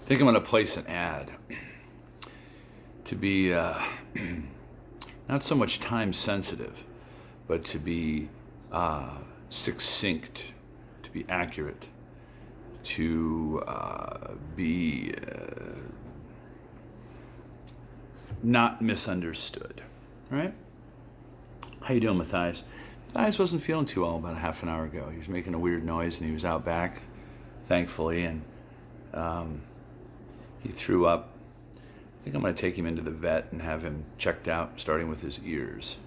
think I'm going to place an ad to be not so much time sensitive, but to be succinct, to be accurate, to be not misunderstood. All right? How you doing, Matthias? Matthias wasn't feeling too well about a half an hour ago. He was making a weird noise and he was out back, thankfully, and he threw up. I think I'm going to take him into the vet and have him checked out, starting with his ears.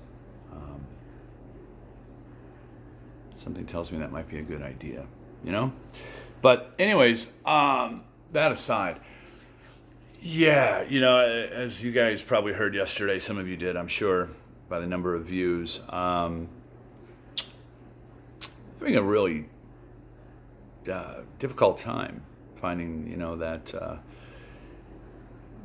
Something tells me that might be a good idea, you know? But anyways, that aside, yeah, you know, as you guys probably heard yesterday, some of you did, I'm sure, by the number of views, having a really difficult time finding, you know, that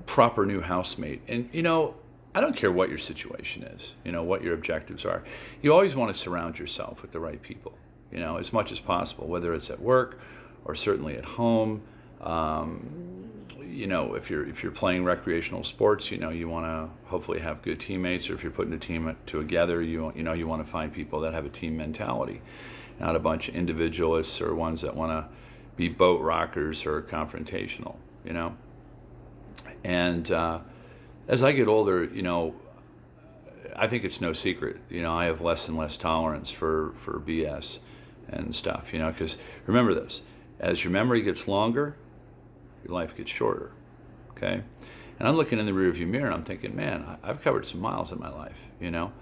proper new housemate. And, you know, I don't care what your situation is, you know, what your objectives are. You always want to surround yourself with the right people, you know, as much as possible, whether it's at work or certainly at home. You know, if you're playing recreational sports, you know, you want to hopefully have good teammates, or if you're putting a team together, you want to find people that have a team mentality, not a bunch of individualists or ones that want to be boat rockers or confrontational, you know. And as I get older, you know, I think it's no secret, you know, I have less and less tolerance for BS and stuff, you know, because remember this, as your memory gets longer, your life gets shorter, okay? And I'm looking in the rearview mirror and I'm thinking, man, I've covered some miles in my life, you know?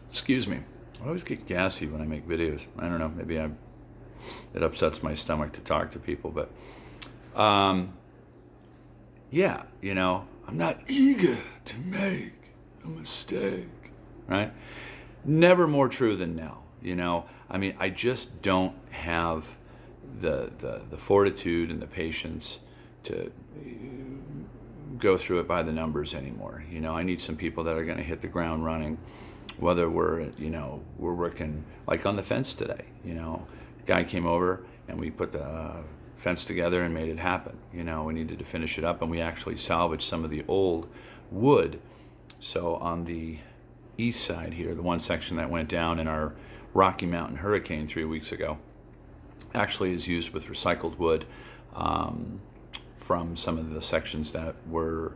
Excuse me. I always get gassy when I make videos. I don't know, maybe it upsets my stomach to talk to people, but yeah, you know, I'm not eager to make a mistake, right? Never more true than now, you know? I mean, I just don't have the fortitude and the patience to go through it by the numbers anymore. You know, I need some people that are going to hit the ground running, whether we're working like on the fence today, you know. The guy came over and we put the fence together and made it happen. You know, we needed to finish it up and we actually salvaged some of the old wood. So on the east side here, the one section that went down in our Rocky Mountain hurricane 3 weeks ago, actually is used with recycled wood from some of the sections that were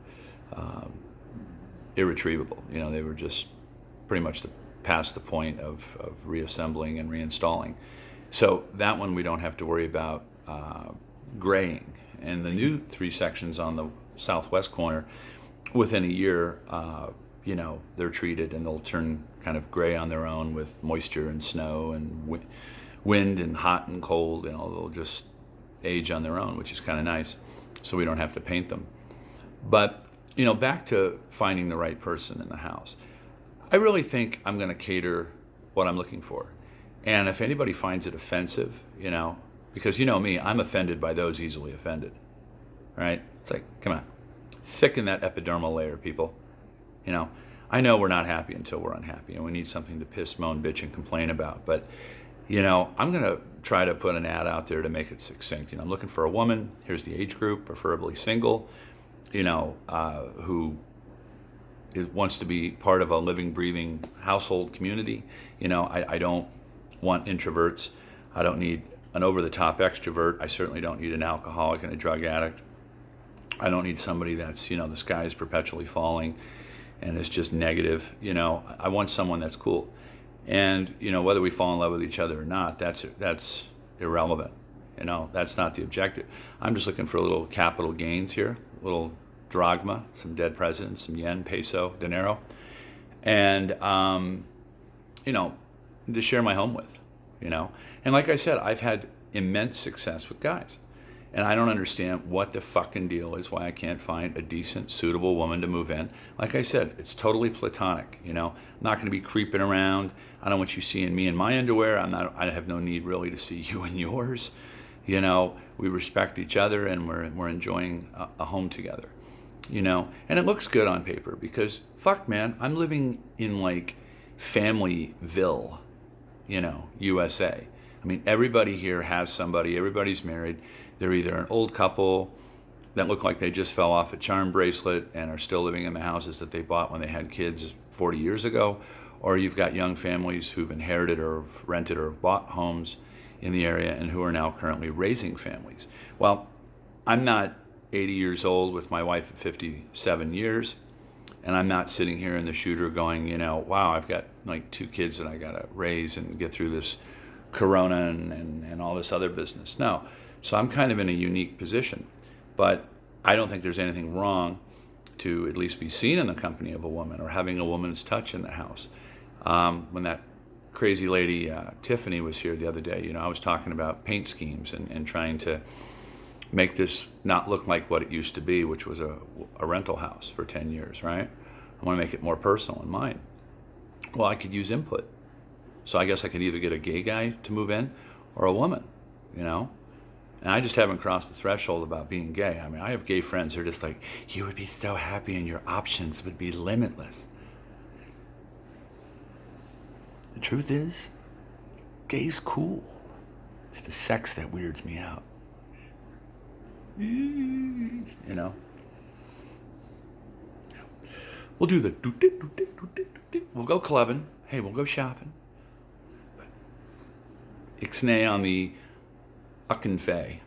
irretrievable. You know, they were just pretty much past the point of reassembling and reinstalling. So that one we don't have to worry about graying. And the new 3 sections on the southwest corner, within a year, you know, they're treated and they'll turn kind of gray on their own with moisture and snow and wind and hot and cold. You know, they'll just age on their own, which is kind of nice. So we don't have to paint them. But, you know, back to finding the right person in the house. I really think I'm going to cater what I'm looking for. And if anybody finds it offensive, you know, because you know me, I'm offended by those easily offended, right? It's like, come on, thicken that epidermal layer, people. You know, I know we're not happy until we're unhappy, and we need something to piss, moan, bitch, and complain about. But, you know, I'm going to try to put an ad out there to make it succinct. You know, I'm looking for a woman. Here's the age group, preferably single, you know, who wants to be part of a living, breathing household community. You know, I don't want introverts. I don't need an over-the-top extrovert. I certainly don't need an alcoholic and a drug addict. I don't need somebody that's, you know, the sky is perpetually falling and it's just negative. You know, I want someone that's cool. And, you know, whether we fall in love with each other or not, that's irrelevant. You know, that's not the objective. I'm just looking for a little capital gains here, a little drachma, some dead presidents, some yen, peso, dinero, and, you know, to share my home with, you know. And like I said, I've had immense success with guys. And I don't understand what the fucking deal is, why I can't find a decent, suitable woman to move in. Like I said, it's totally platonic, you know. I'm not going to be creeping around. I don't want you seeing me in my underwear. I have no need really to see you in yours. You know, we respect each other and we're enjoying a home together, you know. And it looks good on paper because, fuck, man, I'm living in like Familyville, you know, USA. I mean, everybody here has somebody. Everybody's married. They're either an old couple, that look like they just fell off a charm bracelet and are still living in the houses that they bought when they had kids 40 years ago, or you've got young families who've inherited or have rented or have bought homes in the area and who are now currently raising families. Well, I'm not 80 years old with my wife at 57 years, and I'm not sitting here in the shooter going, wow, I've got like 2 kids that I got to raise and get through this corona and all this other business. No. So I'm kind of in a unique position. But I don't think there's anything wrong to at least be seen in the company of a woman or having a woman's touch in the house. When that crazy lady Tiffany was here the other day, I was talking about paint schemes and trying to make this not look like what it used to be, which was a rental house for 10 years, right? I want to make it more personal in mine. Well, I could use input. So I guess I could either get a gay guy to move in or a woman, And I just haven't crossed the threshold about being gay. I mean, I have gay friends who are just like, you would be so happy and your options would be limitless. The truth is, gay's cool. It's the sex that weirds me out. We'll do the we'll go clubbing. Hey, we'll go shopping. Ixnay on the Uckenfay.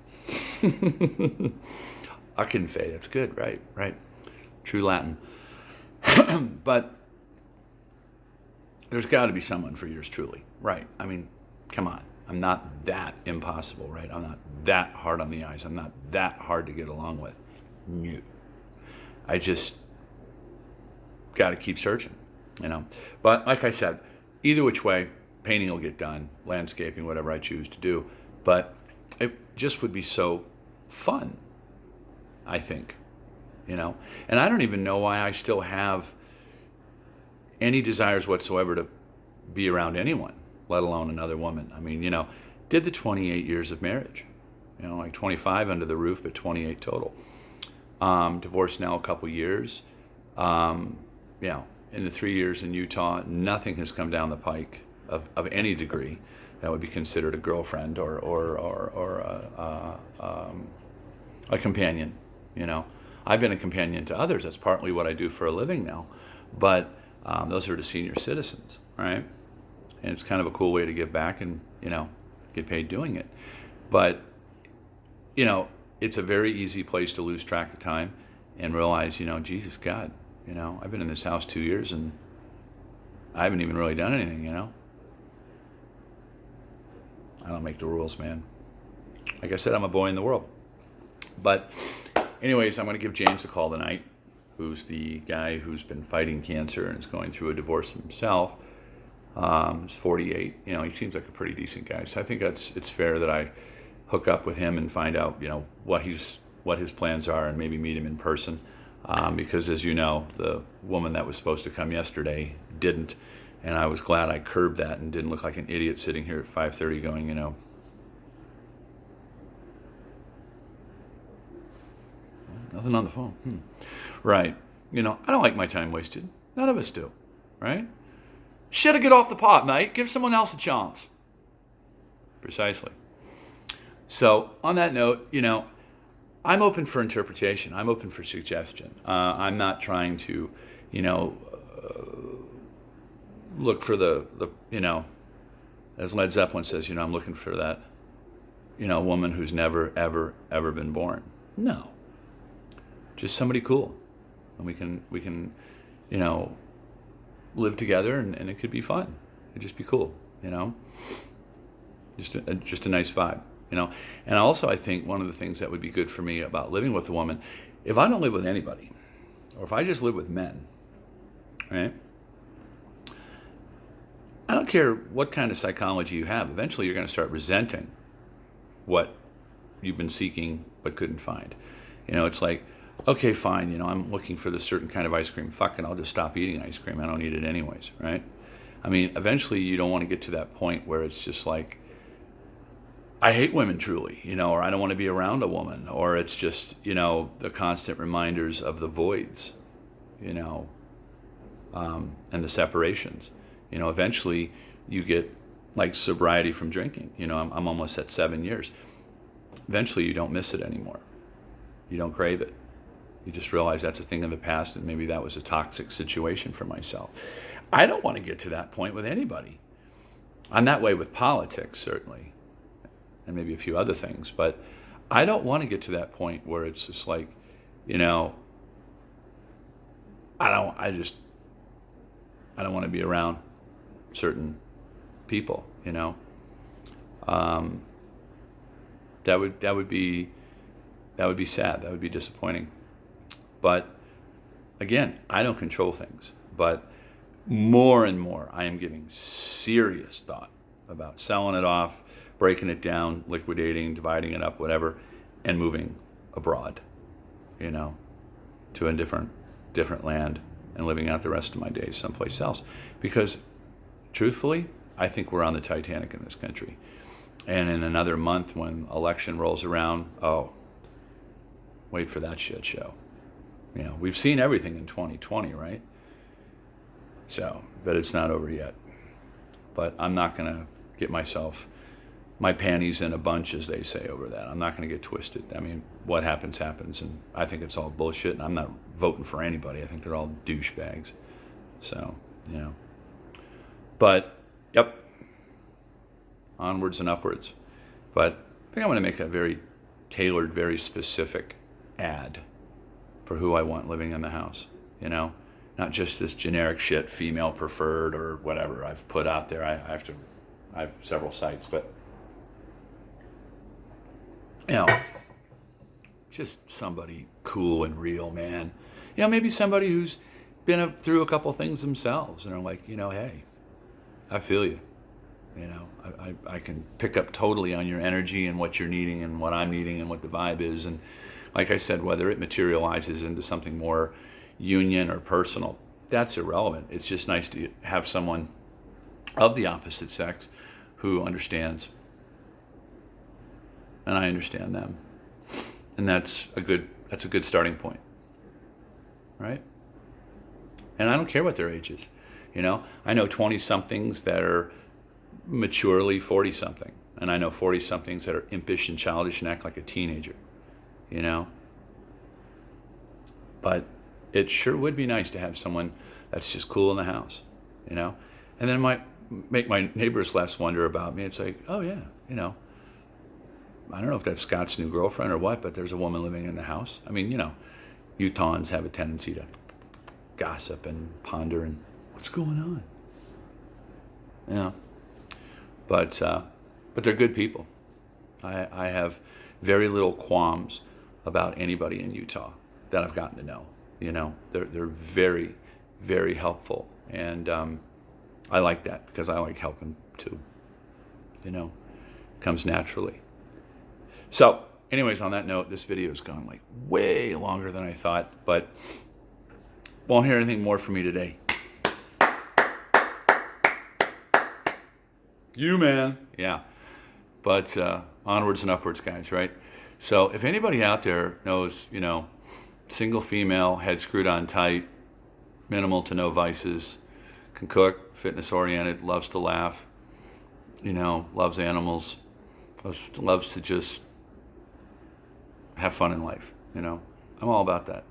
Uckenfay, that's good, right. True Latin. But there's got to be someone for yours truly, right? I mean, come on. I'm not that impossible, right? I'm not that hard on the eyes. I'm not that hard to get along with. No. I just got to keep searching, But like I said, either which way, painting will get done, landscaping, whatever I choose to do. But it just would be so fun, I think, And I don't even know why I still have any desires whatsoever to be around anyone, let alone another woman. I mean, did the 28 years of marriage, like 25 under the roof, but 28 total. Divorced now a couple years. In the 3 years in Utah, nothing has come down the pike of any degree that would be considered a girlfriend or a companion. I've been a companion to others. That's partly what I do for a living now, but those are to senior citizens, right? And it's kind of a cool way to give back and get paid doing it. But it's a very easy place to lose track of time and realize, Jesus God, I've been in this house 2 years and I haven't even really done anything, I don't make the rules, man. Like I said, I'm a boy in the world. But anyways, I'm going to give James a call tonight, who's the guy who's been fighting cancer and is going through a divorce himself. He's 48. He seems like a pretty decent guy. So I think it's fair that I hook up with him and find out, what his plans are and maybe meet him in person. Because as you know, the woman that was supposed to come yesterday didn't. And I was glad I curbed that and didn't look like an idiot sitting here at 5:30 going, nothing on the phone. Right. I don't like my time wasted. None of us do. Right? Should've get off the pot, mate. Give someone else a chance. Precisely. So on that note, I'm open for interpretation. I'm open for suggestion. I'm not trying to, look for the as Led Zeppelin says, I'm looking for that, woman who's never, ever, ever been born. No. Just somebody cool. And we can, live together and it could be fun. It'd just be cool, Just a nice vibe, And also I think one of the things that would be good for me about living with a woman, if I don't live with anybody, or if I just live with men, right? I don't care what kind of psychology you have. Eventually you're going to start resenting what you've been seeking but couldn't find. It's like, okay, fine, I'm looking for this certain kind of ice cream. Fucking, I'll just stop eating ice cream. I don't eat it anyways, right? I mean, eventually you don't want to get to that point where it's just like, I hate women truly, or I don't want to be around a woman, or it's just, the constant reminders of the voids, and the separations. Eventually you get like sobriety from drinking. I'm almost at 7 years. Eventually you don't miss it anymore. You don't crave it. You just realize that's a thing of the past, and maybe that was a toxic situation for myself. I don't want to get to that point with anybody. I'm that way with politics, certainly, and maybe a few other things, but I don't want to get to that point where it's just like, you know, I don't want to be around certain people, you know. That would be sad. That would be disappointing. But again, I don't control things. But more and more, I am giving serious thought about selling it off, breaking it down, liquidating, dividing it up, whatever, and moving abroad, you know, to a different land and living out the rest of my days someplace else. Because truthfully, I think we're on the Titanic in this country. And in another month when election rolls around, oh, wait for that shit show. You know, we've seen everything in 2020, right? So, but it's not over yet. But I'm not going to get my panties in a bunch, as they say, over that. I'm not going to get twisted. I mean, what happens, happens. And I think it's all bullshit. And I'm not voting for anybody. I think they're all douchebags. So, you know. But, yep. Onwards and upwards. But I think I'm going to make a very tailored, very specific ad for who I want living in the house, you know? Not just this generic shit, female preferred or whatever I've put out there. I have several sites, but, you know, just somebody cool and real, man. You know, maybe somebody who's been through a couple things themselves and are like, you know, hey, I feel you. You know, I can pick up totally on your energy and what you're needing and what I'm needing and what the vibe is. And like I said, whether it materializes into something more union or personal, that's irrelevant. It's just nice to have someone of the opposite sex who understands. And I understand them. And that's a good starting point. Right? And I don't care what their age is. You know, I know 20-somethings that are maturely 40-something. And I know 40-somethings that are impish and childish and act like a teenager, you know? But it sure would be nice to have someone that's just cool in the house, you know? And then it might make my neighbors less wonder about me. It's like, oh yeah, you know, I don't know if that's Scott's new girlfriend or what, but there's a woman living in the house. I mean, you know, Utahns have a tendency to gossip and ponder and what's going on, you know? But they're good people. I have very little qualms about anybody in Utah that I've gotten to know. You know, they're very, very helpful, and I like that because I like helping too. You know, comes naturally. So, anyways, on that note, this video has gone like way longer than I thought, but won't hear anything more from me today. You, man. Yeah. But onwards and upwards, guys, right? So if anybody out there knows, you know, single female, head screwed on tight, minimal to no vices, can cook, fitness-oriented, loves to laugh, you know, loves animals, loves to just have fun in life, you know. I'm all about that.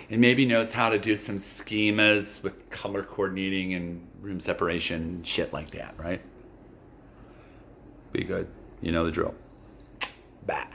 And maybe knows how to do some schemas with color coordinating and room separation, shit like that, right? Be good. You know the drill. Bye.